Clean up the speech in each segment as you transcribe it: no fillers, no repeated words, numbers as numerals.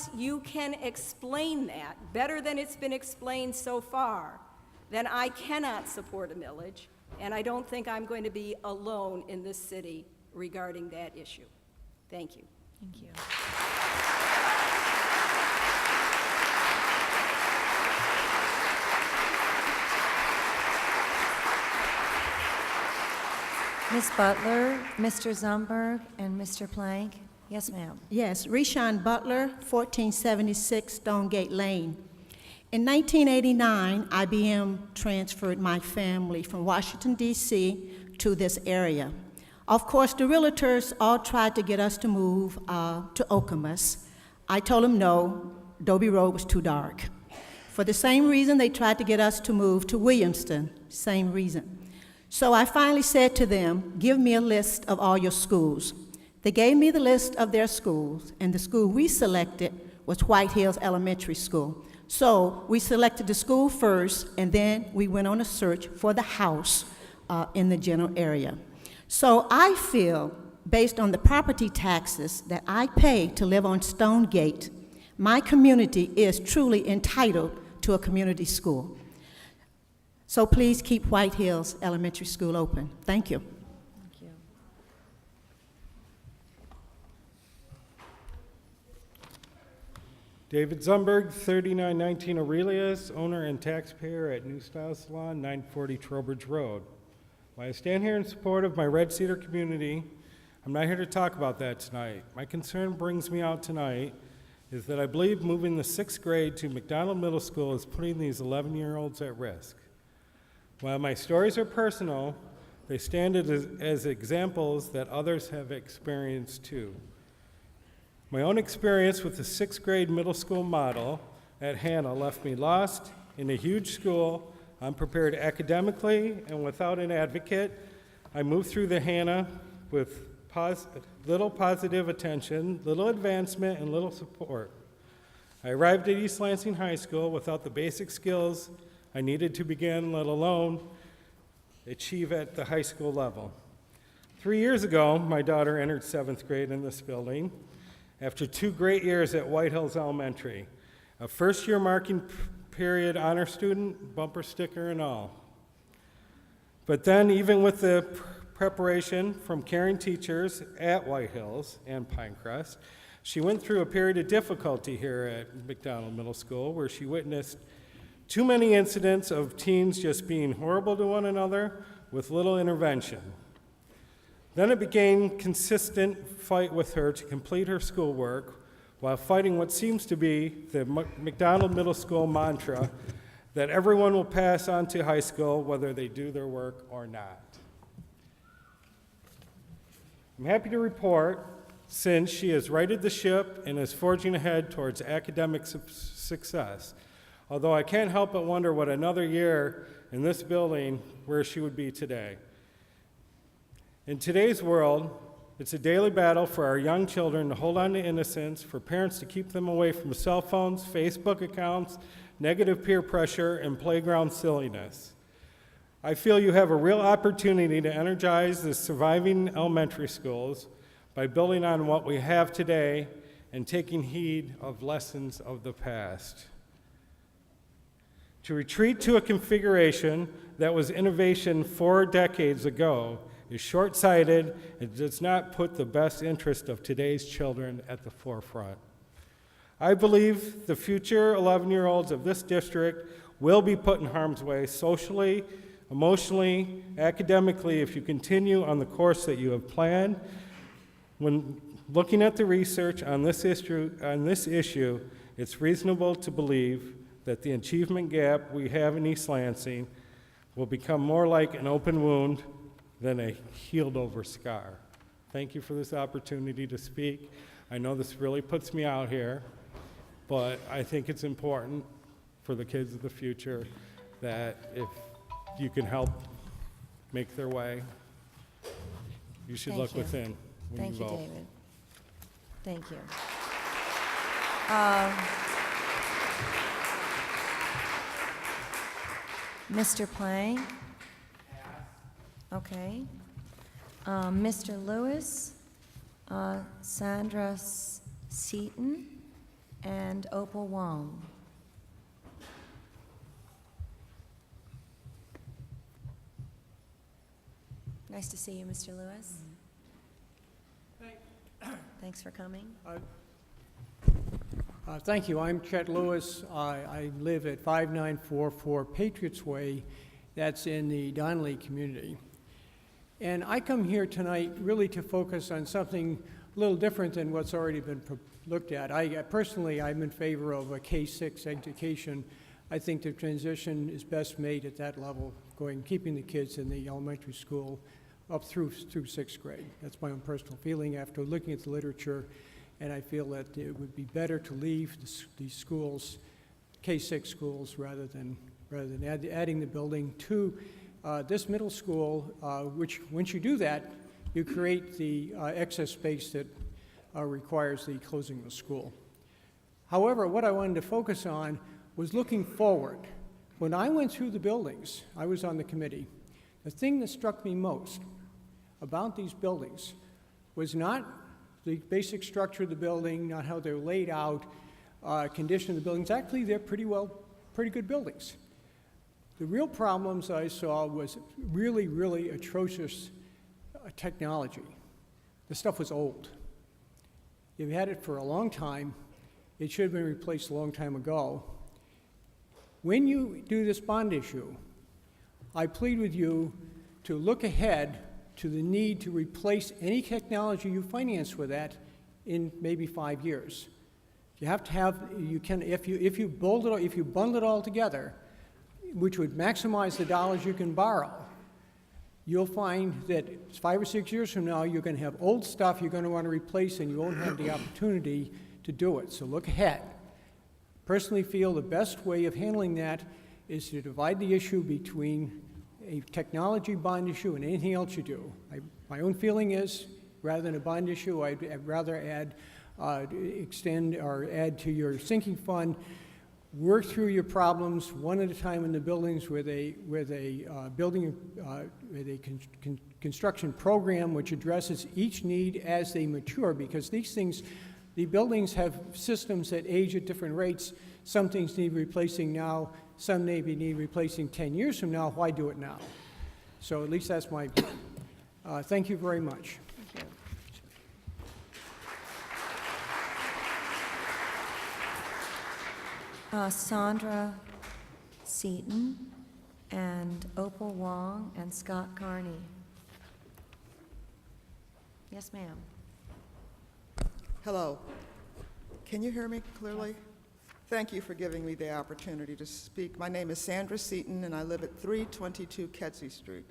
unless you can explain that better than it's been explained so far, then I cannot support a millage, and I don't think I'm going to be alone in this city regarding that issue. Thank you. Thank you. Ms. Butler, Mr. Zumberg, and Mr. Plank. Yes, ma'am. Yes, Reshawn Butler, 1476 Stonegate Lane. In 1989, IBM transferred my family from Washington, D.C. to this area. Of course, the realtors all tried to get us to move to Okemos. I told them no, Dobie Road was too dark. For the same reason, they tried to get us to move to Williamston, same reason. So I finally said to them, give me a list of all your schools. They gave me the list of their schools, and the school we selected was White Hills Elementary School. So we selected the school first, and then we went on a search for the house in the general area. So I feel, based on the property taxes that I pay to live on Stonegate, my community is truly entitled to a community school. So please keep White Hills Elementary School open. Thank you. Thank you. David Zumberg, 3919 Aurelius, owner and taxpayer at New Style Salon, 940 Trowbridge Road. While I stand here in support of my Red Cedar community, I'm not here to talk about that tonight. My concern brings me out tonight is that I believe moving the 6th grade to McDonald Middle School is putting these 11-year-olds at risk. While my stories are personal, they stand as examples that others have experienced too. My own experience with the 6th grade middle school model at Hannah left me lost in a huge school, unprepared academically, and without an advocate. I moved through the Hannah with little positive attention, little advancement, and little support. I arrived at East Lansing High School without the basic skills I needed to begin, let alone achieve at the high school level. 3 years ago, my daughter entered 7th grade in this building after 2 great years at White Hills Elementary, a first-year marking period honor student, bumper sticker and all. But then, even with the preparation from caring teachers at White Hills and Pinecrest, she went through a period of difficulty here at McDonald Middle School where she witnessed too many incidents of teens just being horrible to one another with little intervention. Then it became consistent fight with her to complete her schoolwork while fighting what seems to be the McDonald Middle School mantra that everyone will pass on to high school whether they do their work or not. I'm happy to report, since she has righted the ship and is forging ahead towards academic success, although I can't help but wonder what another year in this building, where she would be today. In today's world, it's a daily battle for our young children to hold on to innocence, for parents to keep them away from cell phones, Facebook accounts, negative peer pressure, and playground silliness. I feel you have a real opportunity to energize the surviving elementary schools by building on what we have today and taking heed of lessons of the past. To retreat to a configuration that was innovation 4 decades ago is short-sighted and does not put the best interest of today's children at the forefront. I believe the future 11-year-olds of this district will be put in harm's way socially, emotionally, academically if you continue on the course that you have planned. When looking at the research on this issue, it's reasonable to believe that the achievement gap we have in East Lansing will become more like an open wound than a healed over scar. Thank you for this opportunity to speak. I know this really puts me out here, but I think it's important for the kids of the future that if you can help make their way, you should look within when you vote. Thank you, David. Thank you. Mr. Plank? Okay. Mr. Lewis, Sandra Seaton, and and Opal Wong. Nice to see you, Mr. Lewis. Thanks for coming. Thank you. I'm Chet Lewis. I live at 5944 Patriots Way. That's in the Donnelly community. And I come here tonight really to focus on something a little different than what's already been looked at. Personally, I'm in favor of a K-6 education. I think the transition is best made at that level, keeping the kids in the elementary school up through sixth grade. That's my own personal feeling after looking at the literature, and I feel that it would be better to leave these schools, K-6 schools, rather than adding the building to this middle school, which once you do that, you create the excess space that requires the closing of the school. However, what I wanted to focus on was looking forward. When I went through the buildings, I was on the committee, the thing that struck me most about these buildings was not the basic structure of the building, not how they're laid out, condition of the buildings. Actually, they're pretty good buildings. The real problems I saw was really, really atrocious technology. The stuff was old. You've had it for a long time. It should have been replaced a long time ago. When you do this bond issue, I plead with you to look ahead to the need to replace any technology you finance with that in maybe 5 years. You have to have, if you bundle it all together, which would maximize the dollars you can borrow, you'll find that 5 or 6 years from now, you're going to have old stuff you're going to want to replace, and you won't have the opportunity to do it. So look ahead. Personally feel the best way of handling that is to divide the issue between a technology bond issue and anything else you do. My own feeling is, rather than a bond issue, I'd rather extend or add to your sinking fund. Work through your problems one at a time in the buildings with a construction program which addresses each need as they mature, because the buildings have systems that age at different rates. Some things need replacing now, some maybe need replacing 10 years from now. Why do it now? So at least that's my view. Thank you very much. Thank you. Sandra Seaton and Opal Wong and Scott Carney. Yes, ma'am. Hello. Can you hear me clearly? Thank you for giving me the opportunity to speak. My name is Sandra Seaton, and I live at 322 Kedzie Street.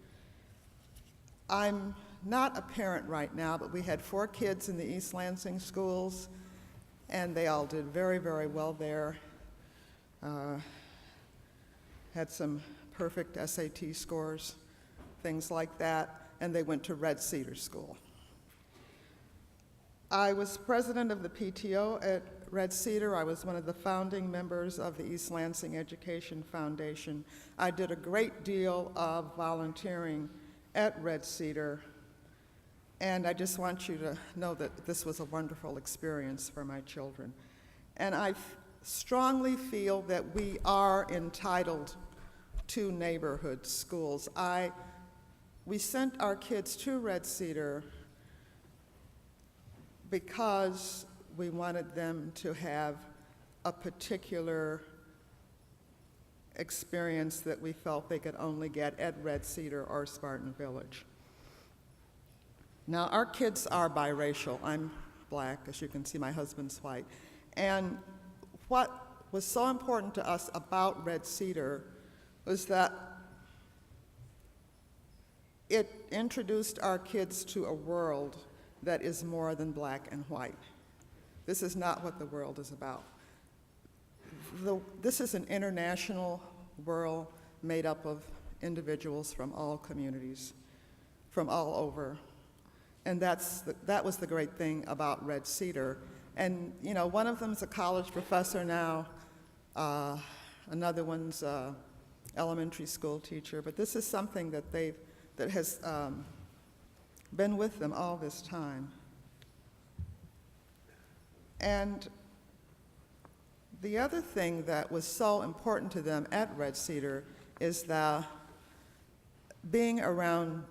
I'm not a parent right now, but we had 4 kids in the East Lansing schools, and they all did very, very well there. Had some perfect SAT scores, things like that, and they went to Red Cedar School. I was president of the PTO at Red Cedar. I was one of the founding members of the East Lansing Education Foundation. I did a great deal of volunteering at Red Cedar, and I just want you to know that this was a wonderful experience for my children. And I strongly feel that we are entitled to neighborhood schools. We sent our kids to Red Cedar because we wanted them to have a particular experience that we felt they could only get at Red Cedar or Spartan Village. Now, our kids are biracial. I'm black, as you can see, my husband's white. And what was so important to us about Red Cedar was that it introduced our kids to a world that is more than black and white. This is not what the world is about. This is an international world made up of individuals from all communities, from all over. And that was the great thing about Red Cedar. And you know, one of them's a college professor now, another one's an elementary school teacher, but this is something that has been with them all this time. And The other thing that was so important to them at Red Cedar is the being around